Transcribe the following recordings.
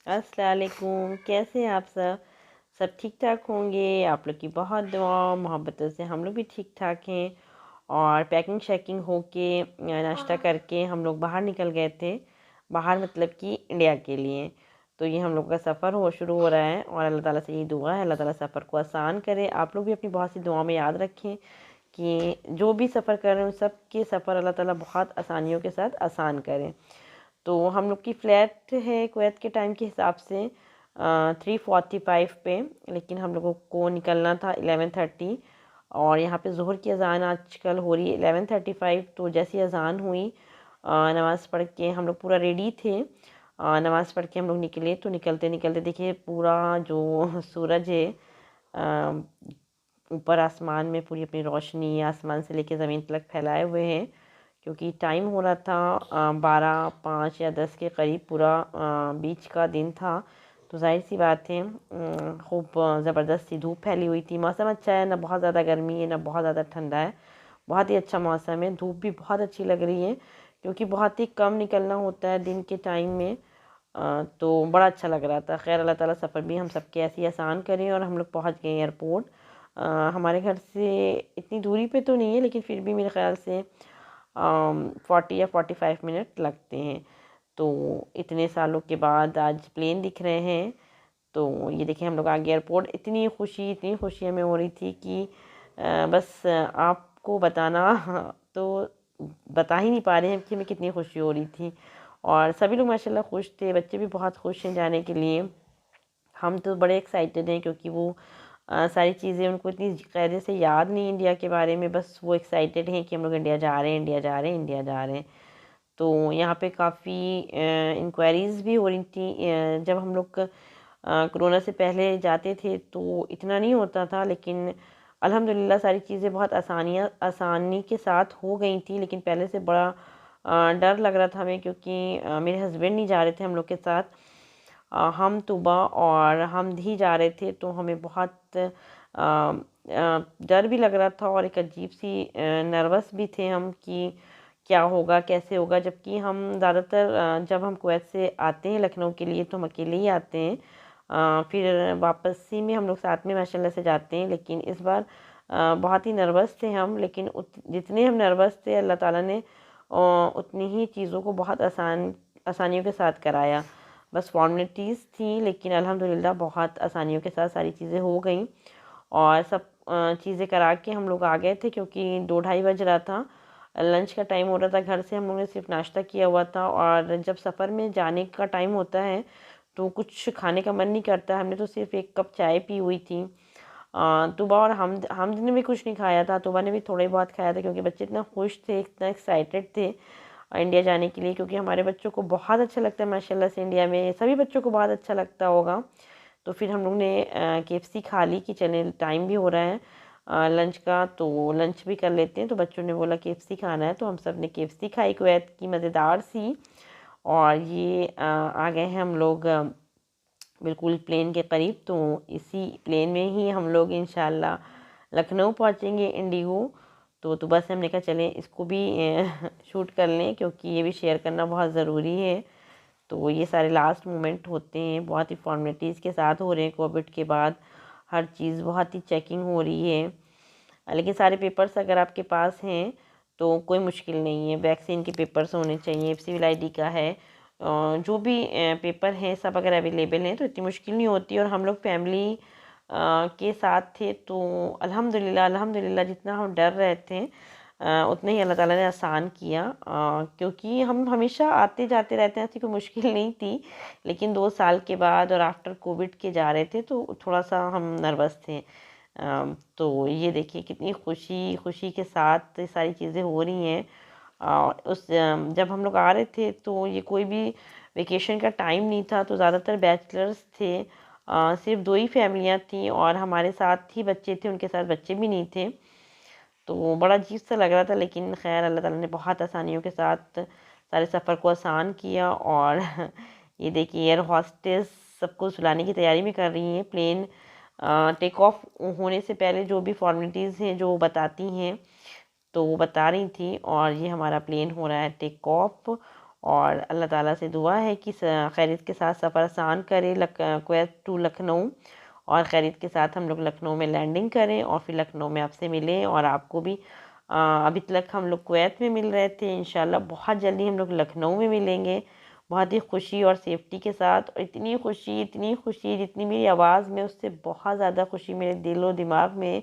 अस्सलाम वालेकुम। कैसे हैं आप सब? सब ठीक ठाक होंगे। आप लोग की बहुत दुआ मोहब्बतों से हम लोग भी ठीक ठाक हैं। और पैकिंग शैकिंग होके नाश्ता करके हम लोग बाहर निकल गए थे। बाहर मतलब कि इंडिया के लिए। तो ये हम लोग का सफ़र शुरू हो रहा है और अल्लाह ताला से ये दुआ है, अल्लाह ताला सफ़र को आसान करे। आप लोग भी अपनी बहुत सी दुआ में याद रखें कि जो भी सफ़र कर रहे हो सब के सफ़र अल्लाह ताला बहुत आसानियों के साथ आसान करें। तो हम लोग की फ़्लाइट है कुवैत के टाइम के हिसाब से 3:45 पे, लेकिन हम लोगों को निकलना था 11:30। और यहाँ पे ज़ोहर की अज़ान आजकल हो रही है 11:35। तो जैसी अज़ान हुई नमाज़ पढ़ के हम लोग पूरा रेडी थे। नमाज़ पढ़ के हम लोग निकले। तो निकलते निकलते देखिए पूरा जो सूरज है अ, ऊपर आसमान में पूरी अपनी रोशनी आसमान से लेके ज़मीन तक फैलाए हुए हैं। क्योंकि टाइम हो रहा था 12, 5 या 10 के करीब, पूरा बीच का दिन था। तो जाहिर सी बात है खूब ज़बरदस्त सी धूप फैली हुई थी। मौसम अच्छा है, ना बहुत ज़्यादा गर्मी है ना बहुत ज़्यादा ठंडा है। बहुत ही अच्छा मौसम है। धूप भी बहुत अच्छी लग रही है क्योंकि बहुत ही कम निकलना होता है दिन के टाइम में। तो बड़ा अच्छा लग रहा था। खैर अल्लाह ताला सफ़र भी हम सबके ऐसे ही आसान करें। और हम लोग पहुँच गए एयरपोर्ट। हमारे घर से इतनी दूरी पे तो नहीं है, लेकिन फिर भी मेरे ख़्याल से 40 या 45 मिनट लगते हैं। तो इतने सालों के बाद आज प्लेन दिख रहे हैं। तो ये देखिए हम लोग आगे एयरपोर्ट। इतनी खुशी हमें हो रही थी कि बस आपको बताना तो बता ही नहीं पा रहे हैं कि हमें कितनी खुशी हो रही थी। और सभी लोग माशाल्लाह खुश थे, बच्चे भी बहुत खुश हैं जाने के लिए। हम तो बड़े एक्साइटेड हैं क्योंकि वो सारी चीज़ें उनको इतनी कायदे से याद नहीं इंडिया के बारे में, बस वो एक्साइटेड हैं कि हम लोग इंडिया जा रहे हैं, इंडिया जा रहे हैं, इंडिया जा रहे हैं। तो यहाँ पे काफ़ी इंक्वायरीज़ भी हो रही थी। जब हम लोग कोरोना से पहले जाते थे तो इतना नहीं होता था, लेकिन अल्हम्दुलिल्लाह सारी चीज़ें बहुत आसानी के साथ हो गई थी। लेकिन पहले से बड़ा डर लग रहा था हमें क्योंकि मेरे हस्बैंड नहीं जा रहे थे हम लोग के साथ। हम तुबा और हम ही जा रहे थे। तो हमें बहुत डर भी लग रहा था और एक अजीब सी नर्वस भी थे हम कि क्या होगा कैसे होगा। जबकि हम ज़्यादातर जब हम कुवैत से आते हैं लखनऊ के लिए तो हम अकेले ही आते हैं। फिर वापसी में हम लोग साथ में माशाल्लाह से जाते हैं। लेकिन इस बार बहुत ही नर्वस थे हम। लेकिन जितने हम नर्वस थे अल्लाह ताला ने उतनी ही चीज़ों को बहुत आसानियों के साथ कराया। बस फॉर्मेलिटीज़ थी, लेकिन अल्हम्दुलिल्लाह बहुत आसानियों के साथ सारी चीज़ें हो गई। और सब चीज़ें करा के हम लोग आ गए थे क्योंकि 2 ढाई बज रहा था। लंच का टाइम हो रहा था। घर से हम लोगों ने सिर्फ नाश्ता किया हुआ था। और जब सफ़र में जाने का टाइम होता है तो कुछ खाने का मन नहीं करता। हमने तो सिर्फ 1 कप चाय पी हुई थी। तुबा और हमद ने भी कुछ नहीं खाया था। तुबा ने भी थोड़ा ही बहुत खाया था क्योंकि बच्चे इतना खुश थे, इतना एक्साइटेड थे इंडिया जाने के लिए। क्योंकि हमारे बच्चों को बहुत अच्छा लगता है माशाल्लाह से इंडिया में, सभी बच्चों को बहुत अच्छा लगता होगा। तो फिर हम लोग ने केएफसी खा ली कि चले टाइम भी हो रहा है लंच का, तो लंच भी कर लेते हैं। तो बच्चों ने बोला केएफसी खाना है तो हम सब ने केएफसी खाई कुवैत की, मज़ेदार सी। और ये आ गए हैं हम लोग बिल्कुल प्लेन के करीब। तो इसी प्लेन में ही हम लोग इंशाल्लाह लखनऊ पहुंचेंगे इंडिगो। तो बस हमने कहा चलें इसको भी शूट कर लें क्योंकि ये भी शेयर करना बहुत ज़रूरी है। तो ये सारे लास्ट मोमेंट होते हैं, बहुत ही फॉर्मेलिटीज़ के साथ हो रहे हैं। कोविड के बाद हर चीज़ बहुत ही चेकिंग हो रही है। लेकिन सारे पेपर्स अगर आपके पास हैं तो कोई मुश्किल नहीं है। वैक्सीन के पेपर्स होने चाहिए, सिविल आईडी का है, जो भी पेपर हैं सब अगर अवेलेबल हैं तो इतनी मुश्किल नहीं होती। और हम लोग फैमिली के साथ थे तो अल्हम्दुलिल्लाह अल्हम्दुलिल्लाह जितना हम डर रहे थे उतना ही अल्लाह ताला ने आसान किया। क्योंकि हम हमेशा आते जाते रहते हैं, ऐसी कोई मुश्किल नहीं थी। लेकिन 2 साल के बाद और आफ्टर कोविड के जा रहे थे तो थोड़ा सा हम नर्वस थे। तो ये देखिए कितनी खुशी खुशी के साथ ये सारी चीज़ें हो रही हैं। जब हम लोग आ रहे थे तो ये कोई भी वेकेशन का टाइम नहीं था। तो ज़्यादातर बैचलर्स थे। सिर्फ 2 ही फैमिलियाँ थीं और हमारे साथ ही बच्चे थे, उनके साथ बच्चे भी नहीं थे। तो बड़ा अजीब सा लग रहा था, लेकिन खैर अल्लाह ताला ने बहुत आसानियों के साथ सारे सफ़र को आसान किया। और ये देखिए एयर हॉस्टेस सबको सुलाने की तैयारी में कर रही हैं। प्लेन टेक ऑफ होने से पहले जो भी फॉर्मेलिटीज़ हैं जो बताती हैं तो वो बता रही थी। और ये हमारा प्लेन हो रहा है टेक ऑफ। और अल्लाह ताला से दुआ है कि खैरियत के साथ सफ़र आसान करे कुवैत टू लखनऊ, और खैरियत के साथ हम लोग लखनऊ में लैंडिंग करें और फिर लखनऊ में आपसे मिलें। और आपको भी अभी तक हम लोग कुवैत में मिल रहे थे, इंशाल्लाह बहुत जल्दी हम लोग लखनऊ में मिलेंगे, बहुत ही खुशी और सेफ्टी के साथ। और इतनी खुशी जितनी मेरी आवाज़ में उससे बहुत ज़्यादा खुशी मेरे दिल और दिमाग में,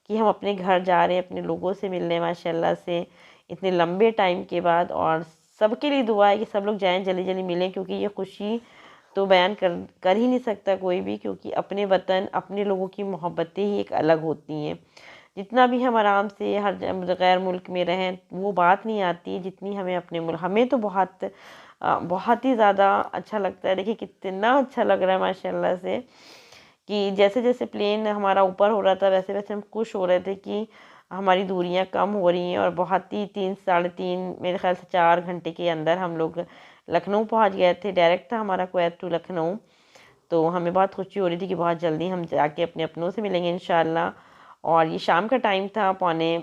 कि हम अपने घर जा रहे हैं, अपने लोगों से मिलने माशाल्लाह से इतने लंबे टाइम के बाद। और सबके लिए दुआ है कि सब लोग जाएं, जल्दी जल्दी मिलें, क्योंकि ये खुशी तो बयान कर ही नहीं सकता कोई भी, क्योंकि अपने वतन अपने लोगों की मोहब्बतें ही एक अलग होती हैं। जितना भी हम आराम से हर गैर मुल्क में रहें वो बात नहीं आती जितनी हमें अपने मुल्क। हमें तो बहुत ही ज़्यादा अच्छा लगता है। देखिए कितना अच्छा लग रहा है माशाल्लाह से, कि जैसे जैसे प्लेन हमारा ऊपर हो रहा था वैसे वैसे हम खुश हो रहे थे कि हमारी दूरियां कम हो रही हैं। और बहुत ही 3 साढ़े 3 मेरे ख्याल से 4 घंटे के अंदर हम लोग लखनऊ पहुंच गए थे। डायरेक्ट था हमारा कुवैत टू लखनऊ। तो हमें बहुत खुशी हो रही थी कि बहुत जल्दी हम जाके अपने अपनों से मिलेंगे इंशाल्लाह। और ये शाम का टाइम था, पौने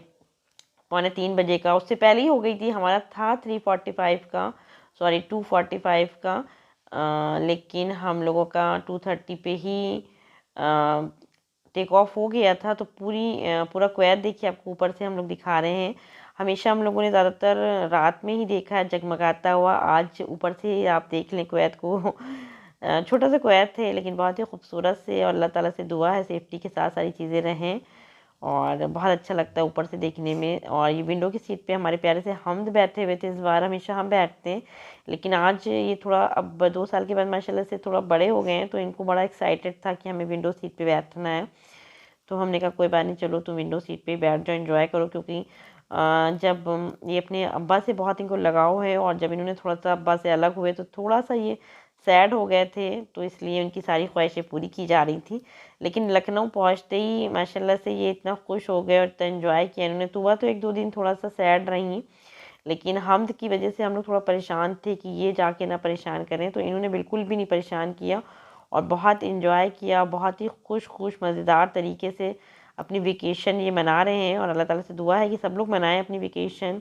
पौने 3 बजे का। उससे पहले ही हो गई थी, हमारा था 3:45 का, सॉरी 2:45 का। लेकिन हम लोगों का 2:30 पे ही टेक ऑफ हो गया था। तो पूरा कुवैत देखिए, आपको ऊपर से हम लोग दिखा रहे हैं। हमेशा हम लोगों ने ज़्यादातर रात में ही देखा है जगमगाता हुआ, आज ऊपर से ही आप देख लें कुवैत को। छोटा सा कुवैत है लेकिन बहुत ही खूबसूरत से, और अल्लाह ताला से दुआ है सेफ्टी के साथ सारी चीज़ें रहें। और बहुत अच्छा लगता है ऊपर से देखने में। और ये विंडो की सीट पे हमारे प्यारे से हमद बैठे हुए थे। इस बार हमेशा हम बैठते हैं, लेकिन आज ये थोड़ा, अब 2 साल के बाद माशाल्लाह से थोड़ा बड़े हो गए हैं, तो इनको बड़ा एक्साइटेड था कि हमें विंडो सीट पे बैठना है। तो हमने कहा कोई बात नहीं, चलो तुम विंडो सीट पे बैठ जाओ, एंजॉय करो। क्योंकि जब ये अपने अब्बा से बहुत इनको लगाव है, और जब इन्होंने थोड़ा सा अब्बा से अलग हुए तो थोड़ा सा ये सैड हो गए थे, तो इसलिए उनकी सारी ख्वाहिशें पूरी की जा रही थी। लेकिन लखनऊ पहुंचते ही माशाल्लाह से ये इतना खुश हो गए और इतना एंजॉय किया इन्होंने। तो हुआ तो 1-2 दिन थोड़ा सा सैड रही, लेकिन हमद की वजह से हम लोग थोड़ा परेशान थे कि ये जाके ना परेशान करें, तो इन्होंने बिल्कुल भी नहीं परेशान किया और बहुत इन्जॉय किया। बहुत ही खुश मज़ेदार तरीके से अपनी वेकेशन ये मना रहे हैं। और अल्लाह ताला से दुआ है कि सब लोग मनाएं अपनी वेकेशन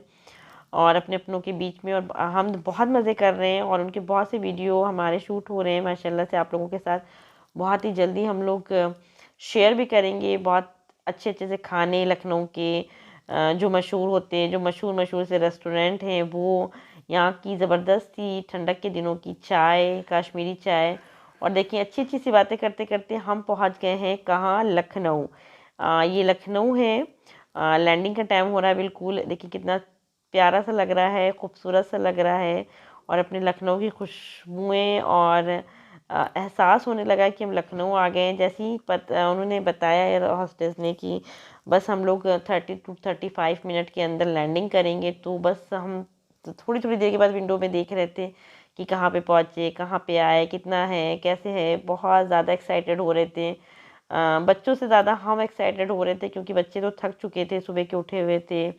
और अपने अपनों के बीच में। और हम बहुत मज़े कर रहे हैं, और उनके बहुत से वीडियो हमारे शूट हो रहे हैं माशाल्लाह से आप लोगों के साथ। बहुत ही जल्दी हम लोग शेयर भी करेंगे बहुत अच्छे अच्छे से खाने लखनऊ के, जो मशहूर होते हैं, जो मशहूर से रेस्टोरेंट हैं वो, यहाँ की ज़बरदस्ती ठंडक के दिनों की चाय, कश्मीरी चाय। और देखिए अच्छी अच्छी सी बातें करते करते हम पहुँच गए हैं कहाँ, लखनऊ। ये लखनऊ है। लैंडिंग का टाइम हो रहा है बिल्कुल। देखिए कितना प्यारा सा लग रहा है, खूबसूरत सा लग रहा है। और अपने लखनऊ की खुशबुएं और एहसास होने लगा कि हम लखनऊ आ गए हैं। जैसे ही उन्होंने बताया एयर हॉस्टेस ने कि बस हम लोग 30 to 35 मिनट के अंदर लैंडिंग करेंगे, तो बस हम थोड़ी थोड़ी देर के बाद विंडो में देख रहे थे कि कहाँ पे पहुँचे, कहाँ पे आए, कितना है, कैसे है। बहुत ज़्यादा एक्साइटेड हो रहे थे। बच्चों से ज़्यादा हम एक्साइटेड हो रहे थे, क्योंकि बच्चे तो थक चुके थे, सुबह के उठे हुए थे,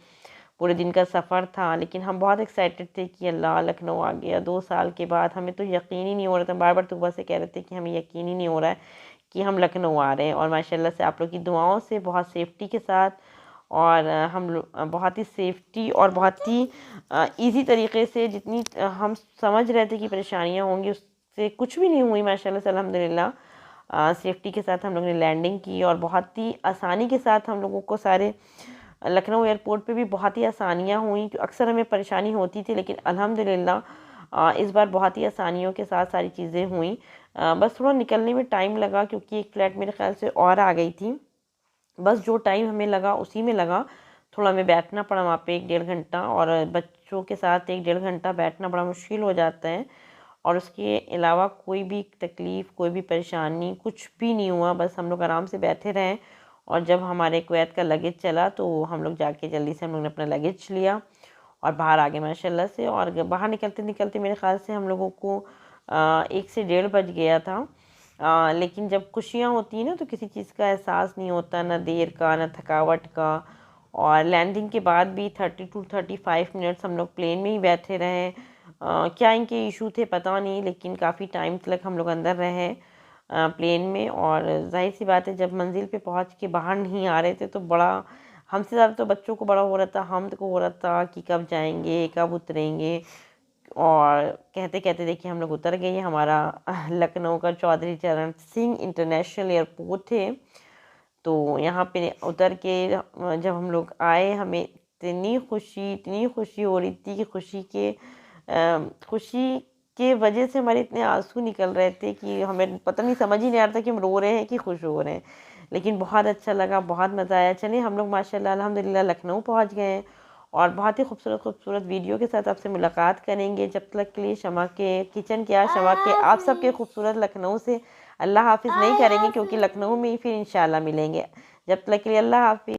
पूरे दिन का सफ़र था। लेकिन हम बहुत एक्साइटेड थे कि अल्लाह लखनऊ आ गया 2 साल के बाद। हमें तो यकीन ही नहीं हो रहा था, बार बार सुबह से कह रहे थे कि हमें यकीन ही नहीं हो रहा है कि हम लखनऊ आ रहे हैं। और माशाल्लाह से आप लोग की दुआओं से बहुत सेफ्टी के साथ, और हम लोग बहुत ही सेफ्टी और बहुत ही ईज़ी तरीके से, जितनी हम समझ रहे थे कि परेशानियाँ होंगी उससे कुछ भी नहीं हुई माशाल्लाह से, अल्हम्दुलिल्लाह। सेफ्टी के साथ हम लोग ने लैंडिंग की, और बहुत ही आसानी के साथ हम लोगों को सारे लखनऊ एयरपोर्ट पे भी बहुत ही आसानियाँ हुई। अक्सर हमें परेशानी होती थी, लेकिन अल्हम्दुलिल्लाह इस बार बहुत ही आसानियों के साथ सारी चीज़ें हुई। बस थोड़ा निकलने में टाइम लगा, क्योंकि एक फ़्लाइट मेरे ख्याल से और आ गई थी। बस जो टाइम हमें लगा उसी में लगा। थोड़ा हमें बैठना पड़ा वहाँ पे 1-1.5 घंटा, और बच्चों के साथ 1-1.5 घंटा बैठना बड़ा मुश्किल हो जाता है। और उसके अलावा कोई भी तकलीफ़, कोई भी परेशानी, कुछ भी नहीं हुआ। बस हम लोग आराम से बैठे रहे। और जब हमारे कुवैत का लगेज चला तो हम लोग जाके जल्दी से हम लोग ने अपना लगेज लिया और बाहर आ गए माशाल्लाह से। और बाहर निकलते निकलते मेरे ख़्याल से हम लोगों को 1 से 1:30 बज गया था। लेकिन जब खुशियाँ होती हैं ना, तो किसी चीज़ का एहसास नहीं होता, ना देर का, ना थकावट का। और लैंडिंग के बाद भी 30 to 35 मिनट्स हम लोग प्लेन में ही बैठे रहे। क्या इनके इशू थे पता नहीं, लेकिन काफ़ी टाइम तक हम लोग अंदर रहे प्लेन में। और जाहिर सी बात है, जब मंजिल पे पहुंच के बाहर नहीं आ रहे थे तो बड़ा, हमसे ज़्यादा तो बच्चों को बड़ा हो रहा था, हम को हो रहा था कि कब जाएंगे, कब उतरेंगे। और कहते कहते देखिए हम लोग उतर गए। ये हमारा लखनऊ का चौधरी चरण सिंह इंटरनेशनल एयरपोर्ट है। तो यहाँ पे उतर के जब हम लोग आए, हमें इतनी खुशी हो रही थी कि खुशी के वजह से हमारे इतने आंसू निकल रहे थे कि हमें पता नहीं, समझ ही नहीं आ रहा था कि हम रो रहे हैं कि खुश हो रहे हैं। लेकिन बहुत अच्छा लगा, बहुत मज़ा आया। चलिए हम लोग माशाल्लाह अल्हम्दुलिल्लाह लखनऊ पहुँच गए हैं और बहुत ही खूबसूरत खूबसूरत वीडियो के साथ आपसे मुलाकात करेंगे। जब तक के लिए शमा के किचन क्या, शमा के आप सबके खूबसूरत लखनऊ से अल्लाह हाफिज़ नहीं करेंगे, क्योंकि लखनऊ में ही फिर इंशाल्लाह मिलेंगे। जब तक के लिए अल्लाह हाफिज़।